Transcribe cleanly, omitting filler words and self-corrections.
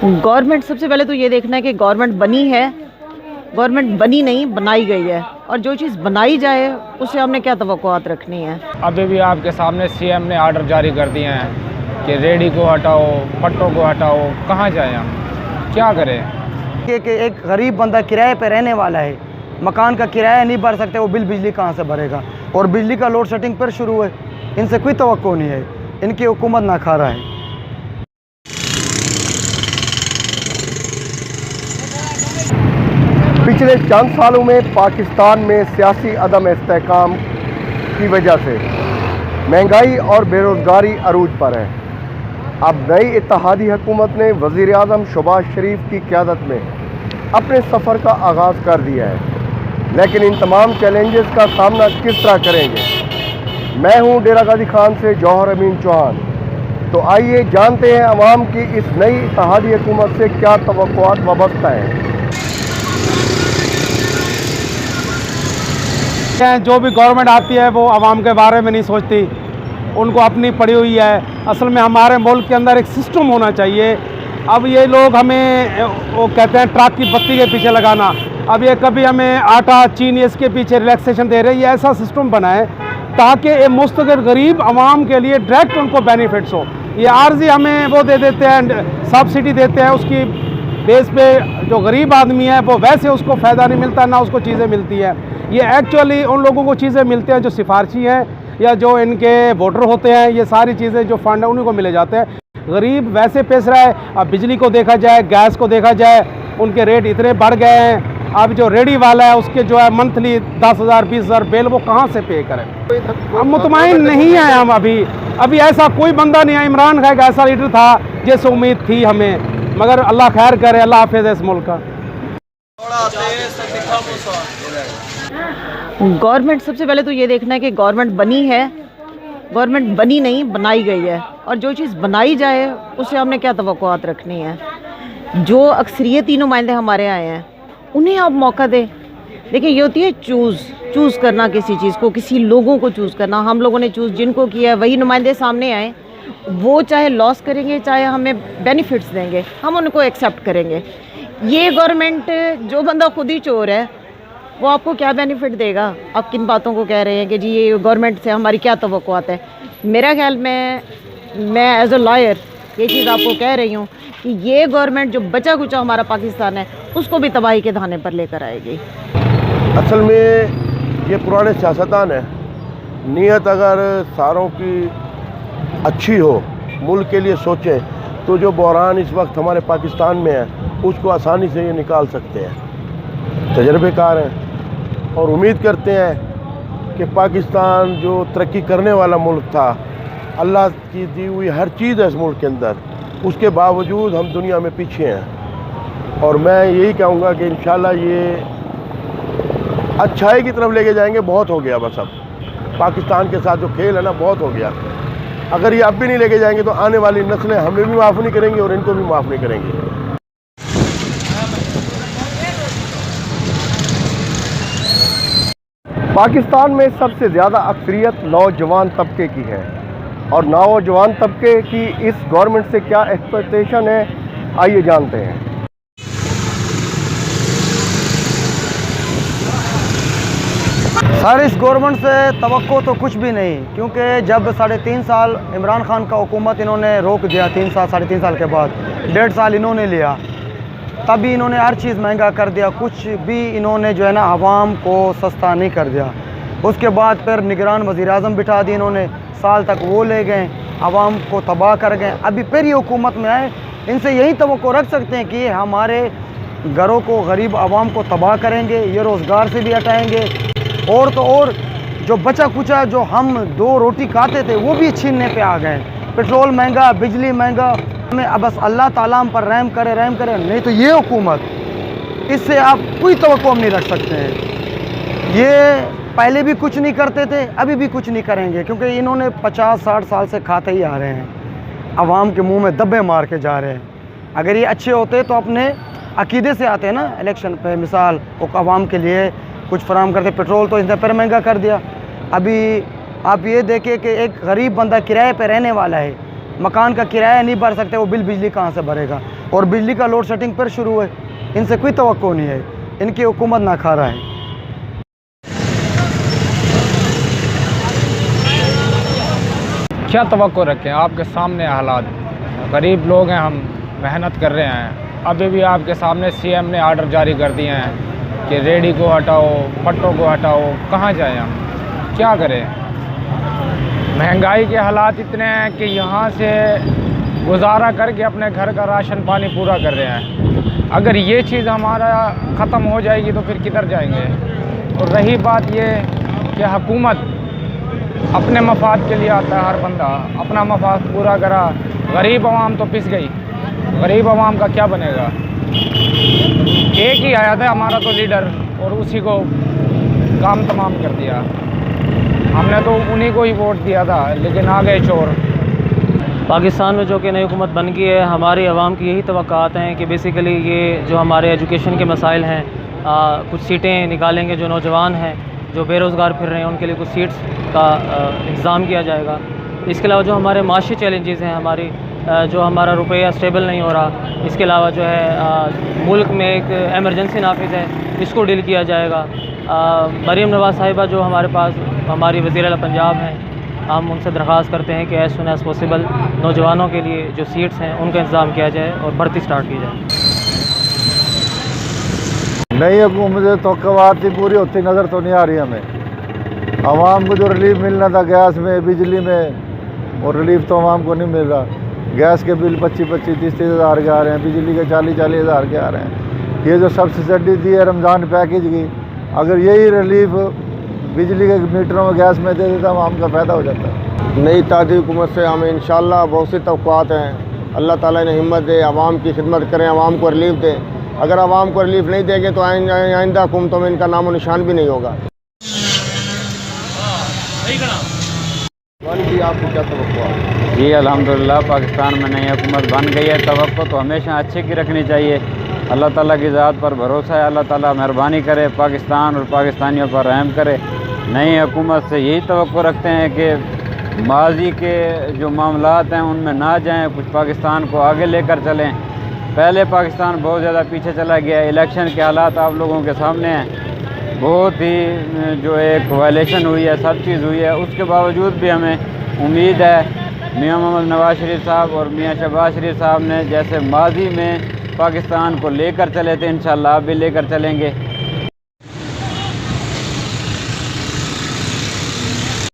Government सबसे पहले तो ये देखना है कि गवर्नमेंट बनी है, गवर्नमेंट बनी नहीं बनाई गई है, और जो चीज़ बनाई जाए उससे हमने क्या तवक्कुआत रखनी है। अभी भी आपके सामने सीएम ने आर्डर जारी कर दिए हैं कि रेडी को हटाओ, पट्टों को हटाओ। कहाँ जाएं हम, क्या करें? कि एक गरीब बंदा किराए पे रहने वाला है, मकान का किराया नहीं भर सकते, वो बिजली कहाँ से भरेगा? और बिजली का लोड शेडिंग पर शुरू है, इनसे कोई तवक्को नहीं है, इनकी हुकूमत ना खा रहा है। पिछले चंद सालों में पाकिस्तान में सियासी अदम इस्तेहकाम की वजह से महंगाई और बेरोज़गारी अरूज पर है। अब नई इत्तेहादी हुकूमत ने वज़ीर आज़म शहबाज शरीफ की क़यादत में अपने सफ़र का आगाज़ कर दिया है, लेकिन इन तमाम चैलेंजेस का सामना किस तरह करेंगे? मैं हूं डेरा गाजी खान से जौहर अमीन चौहान। तो आइए जानते हैं अवाम की इस नई इत्तेहादी हुकूमत से क्या तवक्कुआत वाबस्ता हैं। जो भी गवर्नमेंट आती है वो आवाम के बारे में नहीं सोचती, उनको अपनी पड़ी हुई है। असल में हमारे मुल्क के अंदर एक सिस्टम होना चाहिए। अब ये लोग हमें वो कहते हैं ट्रक की बत्ती के पीछे लगाना, अब ये कभी हमें आटा चीनी इसके पीछे रिलैक्सेशन दे रहे हैं। ये ऐसा सिस्टम बनाए ताकि ये मुस्तकिल गरीब आवाम के लिए डायरेक्ट उनको बेनिफिट्स हो। ये आर्जी हमें वो दे देते हैं, सब्सिडी देते हैं, उसकी बेस पे जो गरीब आदमी है वो वैसे उसको फ़ायदा नहीं मिलता, ना उसको चीज़ें मिलती हैं। ये एक्चुअली उन लोगों को चीज़ें मिलते हैं जो सिफारशी हैं या जो इनके वोटर होते हैं। ये सारी चीज़ें जो फंड है उन्हीं को मिले जाते हैं। गरीब वैसे पेश रहा है। अब बिजली को देखा जाए, गैस को देखा जाए, उनके रेट इतने बढ़ गए हैं। अब जो रेडी वाला है उसके जो है मंथली 10,000 20,000 बिल वो कहाँ से पे करें? अब मुतमईन नहीं है हम अभी ऐसा कोई बंदा नहीं है। इमरान खान एक ऐसा लीडर था जैसे उम्मीद थी हमें, मगर अल्लाह खैर करे, अल्लाह हाफिज़ है इस मुल्क का। गवर्नमेंट सबसे पहले तो ये देखना है कि गवर्नमेंट बनी है, गवर्नमेंट बनी नहीं बनाई गई है, और जो चीज़ बनाई जाए उससे हमने क्या तवक्कुआत रखनी है। जो अक्सरियती नुमाइंदे हमारे आए हैं उन्हें आप मौका दें। देखिए, ये होती है चूज़ करना किसी चीज़ को, किसी लोगों को चूज़ करना। हम लोगों ने चूज़ जिनको किया है वही नुमाइंदे सामने आए, वो चाहे लॉस करेंगे चाहे हमें बेनिफिट्स देंगे, हम उनको एक्सेप्ट करेंगे। ये गवर्नमेंट, जो बंदा खुद ही चोर है वो आपको क्या बेनिफिट देगा? आप किन बातों को कह रहे हैं कि जी ये गवर्नमेंट से हमारी क्या तवक्कुआत है? मेरा ख्याल में मैं एज अ लॉयर ये चीज़ आपको कह रही हूँ कि ये गवर्नमेंट जो बचा कुचा हमारा पाकिस्तान है उसको भी तबाही के धाने पर लेकर आएगी। असल में ये पुराने सियासतदान हैं। नीयत अगर सारों की अच्छी हो, मुल्क के लिए सोचें, तो जो बहरान इस वक्त हमारे पाकिस्तान में है उसको आसानी से ये निकाल सकते हैं। तजर्बेकार हैं और उम्मीद करते हैं कि पाकिस्तान जो तरक्की करने वाला मुल्क था, अल्लाह की दी हुई हर चीज़ है इस मुल्क के अंदर, उसके बावजूद हम दुनिया में पीछे हैं। और मैं यही कहूँगा कि इंशाल्लाह ये अच्छाई की तरफ लेके जाएंगे। बहुत हो गया बस, अब पाकिस्तान के साथ जो खेल है ना, बहुत हो गया। अगर ये अब भी नहीं लेके जाएंगे तो आने वाली नस्लें हमें भी माफ़ नहीं करेंगी और इनको भी माफ़ नहीं करेंगी। पाकिस्तान में सबसे ज़्यादा अक्सरियत नौजवान तबके की है, और नौजवान तबके की इस गवर्नमेंट से क्या एक्सपेक्टेशन है, आइए जानते हैं। सर, इस गवर्नमेंट से तवक्को तो कुछ भी नहीं, क्योंकि जब 3.5 साल इमरान खान का हुकूमत इन्होंने रोक दिया, 3 साल 3.5 साल के बाद 1.5 साल इन्होंने लिया, तभी इन्होंने हर चीज़ महंगा कर दिया। कुछ भी इन्होंने जो है ना आवाम को सस्ता नहीं कर दिया। उसके बाद फिर निगरान वज़ीर आज़म बिठा दी इन्होंने, साल तक वो ले गए, आवाम को तबाह कर गए। अभी फिर ये हुकूमत में आए, इनसे यही तवक्को रख सकते हैं कि ये हमारे घरों को, गरीब आवाम को तबाह करेंगे, ये रोज़गार से भी हटाएँगे, और तो और जो बचा कुचा जो हम 2 रोटी खाते थे वो भी छीनने पे आ गए। पेट्रोल महंगा, बिजली महंगा। हमें अब बस अल्लाह ताला हम पर रहम करे, नहीं तो ये हुकूमत, इससे आप कोई तवक्को नहीं रख सकते हैं। ये पहले भी कुछ नहीं करते थे, अभी भी कुछ नहीं करेंगे, क्योंकि इन्होंने 50-60 साल से खाते ही आ रहे हैं, आवाम के मुंह में दब्बे मार के जा रहे हैं। अगर ये अच्छे होते तो अपने अकीदे से आते हैं ना इलेक्शन पे, मिसाल वो आवाम के लिए कुछ फराम करते। पेट्रोल तो इसने फिर महंगा कर दिया। अभी आप ये देखिए कि एक गरीब बंदा किराए पे रहने वाला है, मकान का किराया नहीं भर सकते, वो बिल बिजली कहाँ से भरेगा? और बिजली का लोड शेडिंग पर शुरू है, इनसे कोई तवक्को नहीं है, इनकी हुकूमत ना खा रहा है। क्या तवक्को रखें? आपके सामने हालात, गरीब लोग हैं, हम मेहनत कर रहे हैं। अभी भी आपके सामने सीएम ने आर्डर जारी कर दिए हैं कि रेडी को हटाओ, पट्टों को हटाओ। कहाँ जाएं हम, क्या करें? महंगाई के हालात इतने हैं कि यहाँ से गुजारा करके अपने घर का राशन पानी पूरा कर रहे हैं। अगर ये चीज़ हमारा ख़त्म हो जाएगी तो फिर किधर जाएंगे? और रही बात ये कि हुकूमत अपने मफाद के लिए आता है, हर बंदा अपना मफाद पूरा करा, गरीब आवाम तो पिस गई। गरीब आवाम का क्या बनेगा? एक ही आया था हमारा तो लीडर, और उसी को काम तमाम कर दिया। हमने तो उन्हीं को ही वोट दिया था, लेकिन आ गए चोर। पाकिस्तान में जो कि नई हुकूमत बन गई है, हमारी आवाम की यही तवक्कात हैं कि बेसिकली ये जो हमारे एजुकेशन के मसाइल हैं, कुछ सीटें निकालेंगे, जो नौजवान हैं जो बेरोज़गार फिर रहे हैं उनके लिए कुछ सीट्स का इंतज़ाम किया जाएगा। इसके अलावा जो हमारे माशी चैलेंजेस हैं, हमारी जो हमारा रुपया स्टेबल नहीं हो रहा, इसके अलावा जो है मुल्क में एक एमरजेंसी नाफिज है, इसको डील किया जाएगा। मरीम नवाज़ साहिबा जो हमारे पास हमारी वज़ीर आला पंजाब हैं, हम उनसे दरख्वास्त करते हैं कि एज़ सुन एज़ पॉसिबल नौजवानों के लिए जो सीट्स हैं उनका इंतज़ाम किया जाए और भर्ती स्टार्ट की जाए। नई हुकूमत तो पूरी होती नज़र तो नहीं आ रही हमें। आवाम को जो रिलीफ मिलना था गैस में, बिजली में, और रिलीफ तो आवाम को नहीं मिल रहा। गैस के बिल 25-30 हज़ार के आ रहे हैं, बिजली के 40-40 हज़ार के आ रहे हैं। ये जो सब्सिडी दी है रमज़ान पैकेज की, अगर यही रिलीफ बिजली के मीटरों में, गैस में दे देता आवाम का फ़ायदा हो जाता। नई ताज़ी हुकूमत से हमें इंशाल्लाह बहुत सी तवक्कुआत हैं। अल्लाह ताला ने हिम्मत दे, आवाम की खिदमत करें, आवाम को रिलीफ दे। अगर आवाम को रिलीफ नहीं देंगे तो आइंदा हुकूमतों में इनका नामो निशान भी नहीं होगा। आपको क्या तवक्कुआ? जी अल्हम्दुलिल्लाह, पाकिस्तान में नई हुकूमत बन गई है। तवक्को तो हमेशा अच्छे की रखनी चाहिए। अल्लाह ताला की ज़ात पर भरोसा है, अल्लाह ताला मेहरबानी करे, पाकिस्तान और पाकिस्तानियों पर रहम करे। नई हुकूमत से यही तवक्को रखते हैं कि माजी के जो मामलात हैं उनमें ना जाएं, कुछ पाकिस्तान को आगे लेकर चलें। पहले पाकिस्तान बहुत ज़्यादा पीछे चला गया। इलेक्शन के हालात आप लोगों के सामने हैं, बहुत ही जो एक वायलेशन हुई है, सब चीज़ हुई है। उसके बावजूद भी हमें उम्मीद है मियां मोहम्मद नवाज़ शरीफ साहब और मियां शहबाज शरीफ साहब ने जैसे माजी में पाकिस्तान को लेकर चले थे, इंशाअल्लाह अब भी लेकर चलेंगे।